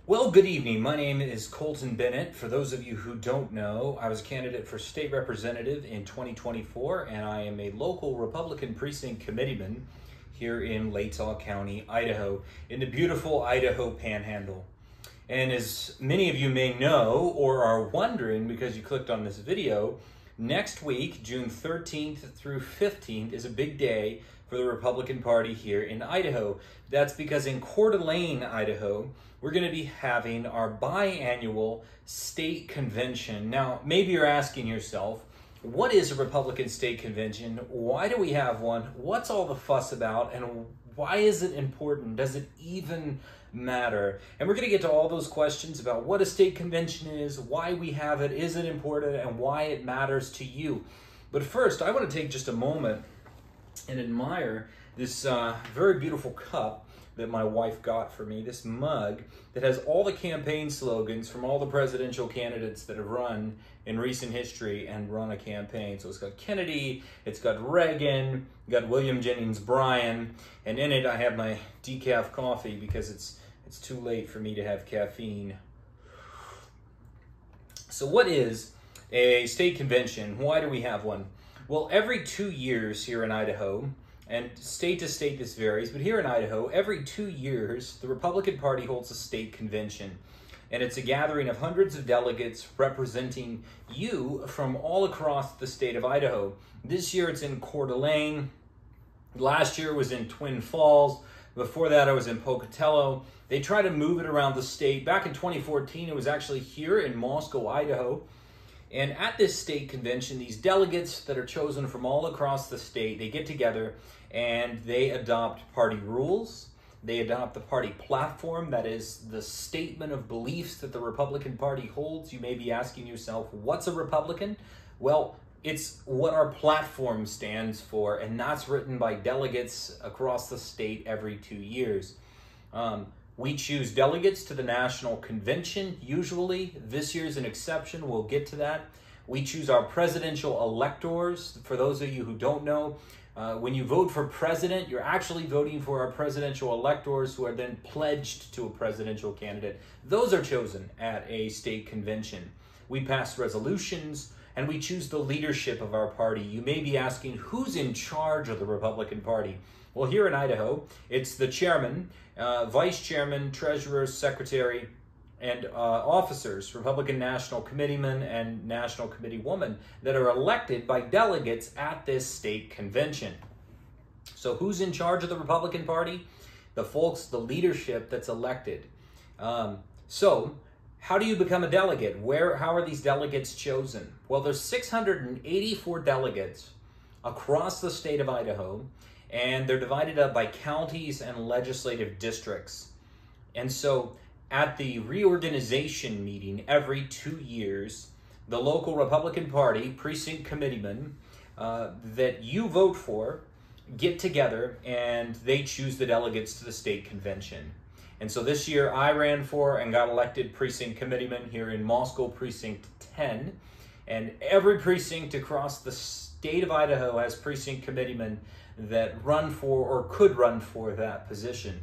Well, good evening. My name is Colton Bennett. For those of you who don't know, I was a candidate for state representative in 2024, and I am a local Republican precinct committeeman here in Latah County, Idaho, in the beautiful Idaho Panhandle. And as many of you may know or are wondering because you clicked on this video, next week, June 13th through 15th, is a big day for the Republican Party here in Idaho. That's because in Coeur d'Alene, Idaho, we're going to be having our biannual state convention. Now, maybe you're asking yourself, what is a Republican state convention? Why do we have one? What's all the fuss about? And why is it important? Does it even matter? And we're going to get to all those questions about what a state convention is, why we have it, is it important, and why it matters to you. But first, I want to take just a moment and admire this very beautiful cup that my wife got for me, this mug that has all the campaign slogans from all the presidential candidates that have run in recent history and run a campaign. So it's got Kennedy, it's got Reagan, got William Jennings Bryan, and in it I have my decaf coffee because it's too late for me to have caffeine. So what is a state convention? Why do we have one? Well, every 2 years here in Idaho, and state to state this varies, but here in Idaho, every 2 years, the Republican Party holds a state convention. And it's a gathering of hundreds of delegates representing you from all across the state of Idaho. This year it's in Coeur d'Alene. Last year it was in Twin Falls. Before that, I was in Pocatello. They try to move it around the state. Back in 2014, it was actually here in Moscow, Idaho. And at this state convention, these delegates that are chosen from all across the state, they get together and they adopt party rules. They adopt the party platform, that is the statement of beliefs that the Republican Party holds. You may be asking yourself, what's a Republican? Well, it's what our platform stands for, and that's written by delegates across the state every 2 years. We choose delegates to the national convention, usually. This year's an exception, we'll get to that. We choose our presidential electors. For those of you who don't know, when you vote for president, you're actually voting for our presidential electors who are then pledged to a presidential candidate. Those are chosen at a state convention. We pass resolutions, and we choose the leadership of our party. You may be asking, who's in charge of the Republican Party? Well, here in Idaho, it's the chairman, vice chairman, treasurer, secretary, and officers, Republican National Committeemen and National Committee women, that are elected by delegates at this state convention. So who's in charge of the Republican Party? The folks, the leadership that's elected. So how do you become a delegate? How are these delegates chosen? Well, there's 684 delegates across the state of Idaho, and they're divided up by counties and legislative districts. And so at the reorganization meeting every 2 years, the local Republican Party precinct committeemen that you vote for get together and they choose the delegates to the state convention. And so this year I ran for and got elected precinct committeeman here in Moscow Precinct 10. And every precinct across the state of Idaho has precinct committeemen that run for or could run for that position.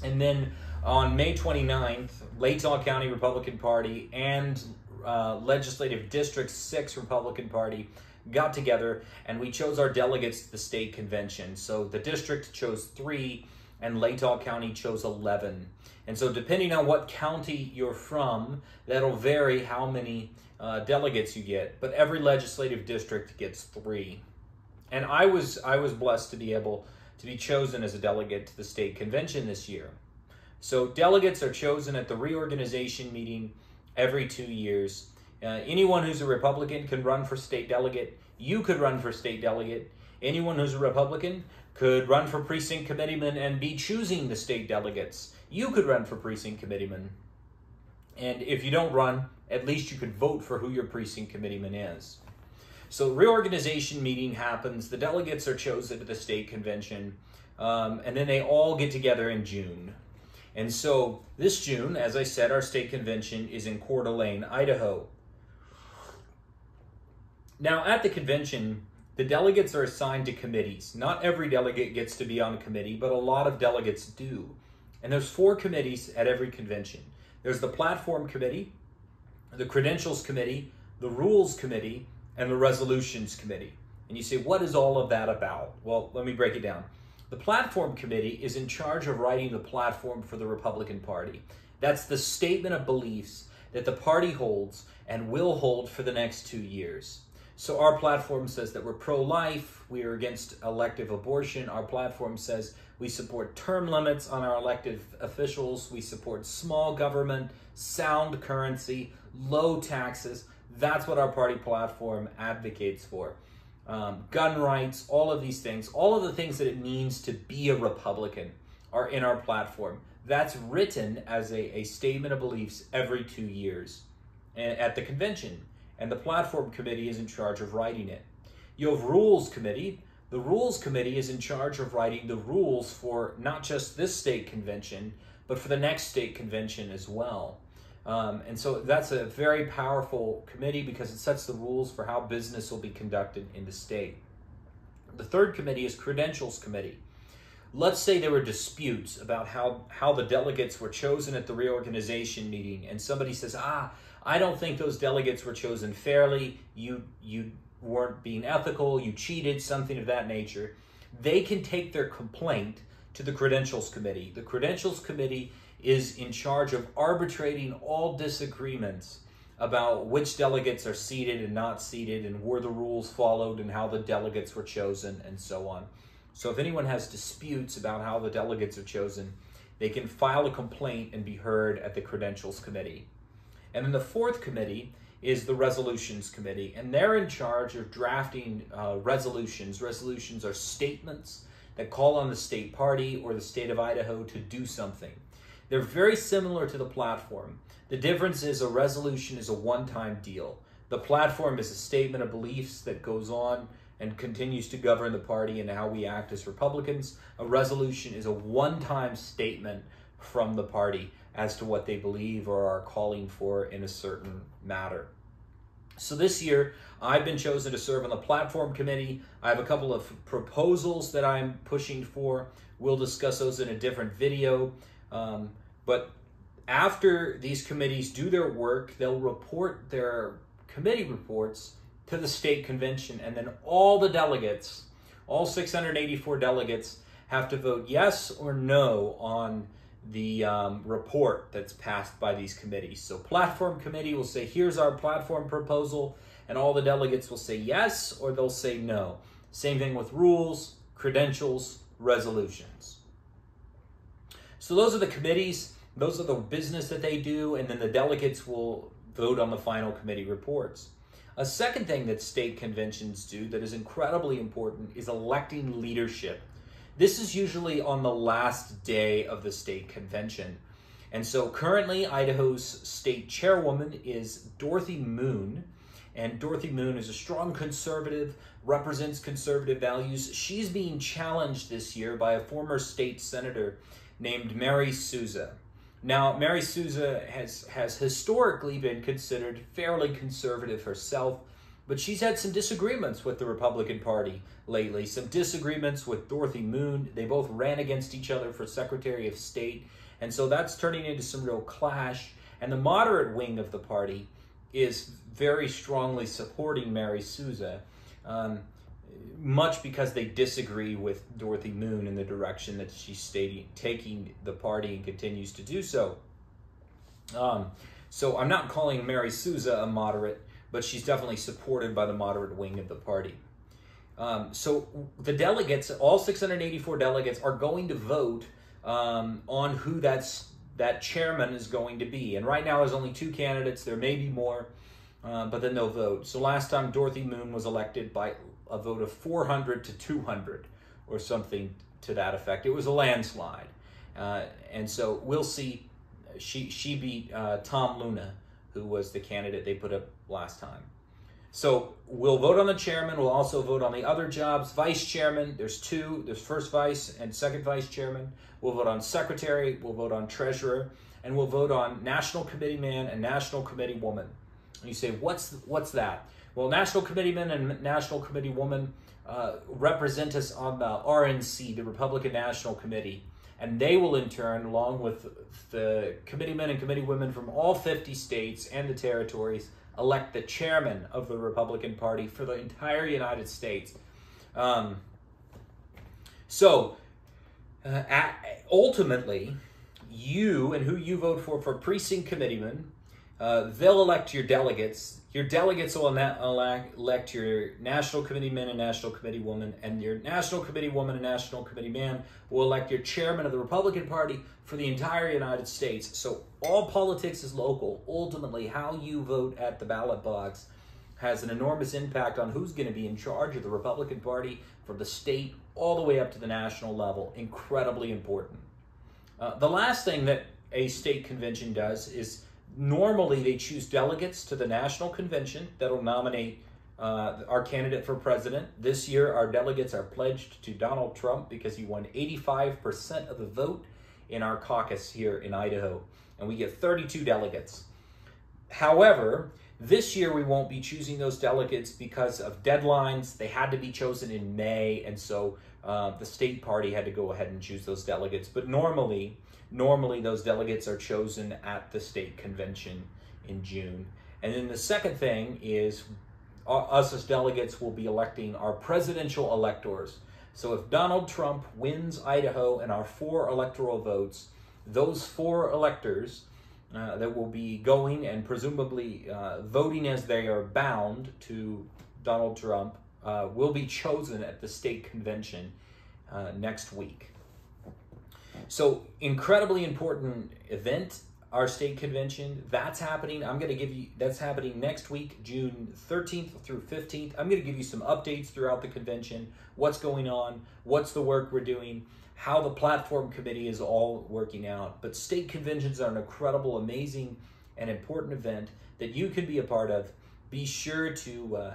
And then on May 29th, Latah County Republican Party and Legislative District 6 Republican Party got together and we chose our delegates to the state convention. So the district chose 3 and Latah County chose 11. And so depending on what county you're from, that'll vary how many delegates you get. But every legislative district gets 3. And I was blessed to be able to be chosen as a delegate to the state convention this year. So delegates are chosen at the reorganization meeting every 2 years. Anyone who's a Republican can run for state delegate. You could run for state delegate. Anyone who's a Republican could run for precinct committeeman and be choosing the state delegates. You could run for precinct committeeman. And if you don't run, at least you could vote for who your precinct committeeman is. So reorganization meeting happens, the delegates are chosen to the state convention, and then they all get together in June. And so this June, as I said, our state convention is in Coeur d'Alene, Idaho. Now at the convention, the delegates are assigned to committees. Not every delegate gets to be on a committee, but a lot of delegates do. And there's 4 committees at every convention. There's the Platform Committee, the Credentials Committee, the Rules Committee, and the Resolutions Committee. And you say, what is all of that about? Well, let me break it down. The Platform Committee is in charge of writing the platform for the Republican Party. That's the statement of beliefs that the party holds and will hold for the next 2 years. So our platform says that we're pro-life, we are against elective abortion. Our platform says we support term limits on our elected officials, we support small government, sound currency, low taxes. That's what our party platform advocates for. Gun rights, all of these things, all of the things that it means to be a Republican are in our platform. That's written as a statement of beliefs every 2 years at the convention, and the Platform Committee is in charge of writing it. You have Rules Committee. The Rules Committee is in charge of writing the rules for not just this state convention, but for the next state convention as well. And so that's a very powerful committee because it sets the rules for how business will be conducted in the state. The third committee is Credentials Committee. Let's say there were disputes about how the delegates were chosen at the reorganization meeting, and somebody says, I don't think those delegates were chosen fairly, you weren't being ethical, you cheated, something of that nature. They can take their complaint to the Credentials Committee. The Credentials Committee is in charge of arbitrating all disagreements about which delegates are seated and not seated, and were the rules followed, and how the delegates were chosen, and so on. So if anyone has disputes about how the delegates are chosen, they can file a complaint and be heard at the Credentials Committee. And then the fourth committee is the Resolutions Committee, and they're in charge of drafting resolutions. Resolutions are statements that call on the state party or the state of Idaho to do something. They're very similar to the platform. The difference is a resolution is a one-time deal. The platform is a statement of beliefs that goes on and continues to govern the party and how we act as Republicans. A resolution is a one-time statement from the party as to what they believe or are calling for in a certain matter. So this year, I've been chosen to serve on the Platform Committee. I have a couple of proposals that I'm pushing for. We'll discuss those in a different video. But after these committees do their work, they'll report their committee reports to the state convention, and then all the delegates, all 684 delegates, have to vote yes or no on the report that's passed by these committees. So Platform Committee will say, here's our platform proposal, and all the delegates will say yes or they'll say no. Same thing with Rules, Credentials, Resolutions. So those are the committees, those are the business that they do, and then the delegates will vote on the final committee reports. A second thing that state conventions do that is incredibly important is electing leadership. This is usually on the last day of the state convention. And so currently Idaho's state chairwoman is Dorothy Moon. And Dorothy Moon is a strong conservative, represents conservative values. She's being challenged this year by a former state senator named Mary Souza. Now, Mary Souza has historically been considered fairly conservative herself, but she's had some disagreements with the Republican Party lately, some disagreements with Dorothy Moon. They both ran against each other for Secretary of State, and so that's turning into some real clash. And the moderate wing of the party is very strongly supporting Mary Souza, much because they disagree with Dorothy Moon in the direction that she's taking the party and continues to do so. So I'm not calling Mary Souza a moderate, but she's definitely supported by the moderate wing of the party. So the delegates, all 684 delegates, are going to vote on who that chairman is going to be. And right now there's only 2 candidates. There may be more, but then they'll vote. So last time Dorothy Moon was elected by a vote of 400 to 200 or something to that effect. It was a landslide. And so we'll see. She beat Tom Luna, who was the candidate they put up last time. So we'll vote on the chairman. We'll also vote on the other jobs. Vice chairman, there's 2. There's first vice and second vice chairman. We'll vote on secretary. We'll vote on treasurer. And we'll vote on national committee man and national committee woman. And you say, what's that? Well, national committee man and national committee woman represent us on the RNC, the Republican National Committee. and they will in turn, along with the committeemen and committeewomen from all 50 states and the territories, elect the chairman of the Republican Party for the entire United States. Ultimately, you and who you vote for precinct committeemen, they'll elect your delegates. Your delegates will elect your national committeemen and national committeewomen, and your national committeewoman and national committeeman will elect your chairman of the Republican Party for the entire United States. So all politics is local. Ultimately, how you vote at the ballot box has an enormous impact on who's going to be in charge of the Republican Party from the state all the way up to the national level. Incredibly important. The last thing that a state convention does is normally they choose delegates to the national convention that'll nominate our candidate for president. This year, our delegates are pledged to Donald Trump because he won 85% of the vote in our caucus here in Idaho, and we get 32 delegates. However, this year we won't be choosing those delegates because of deadlines. They had to be chosen in May, and so the state party had to go ahead and choose those delegates. But normally those delegates are chosen at the state convention in June. And then the second thing is us as delegates will be electing our presidential electors. So if Donald Trump wins Idaho and our 4 electoral votes, those 4 electors that will be going and presumably voting as they are bound to Donald Trump will be chosen at the state convention next week. So incredibly important event, our state convention. That's happening. That's happening next week, June 13th through 15th. I'm going to give you some updates throughout the convention, what's going on, what's the work we're doing, how the platform committee is all working out. But state conventions are an incredible, amazing, and important event that you can be a part of. Be sure to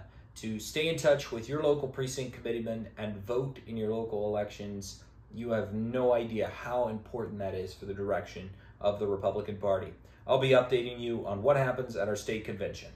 stay in touch with your local precinct committeeman and vote in your local elections. You have no idea how important that is for the direction of the Republican Party. I'll be updating you on what happens at our state convention.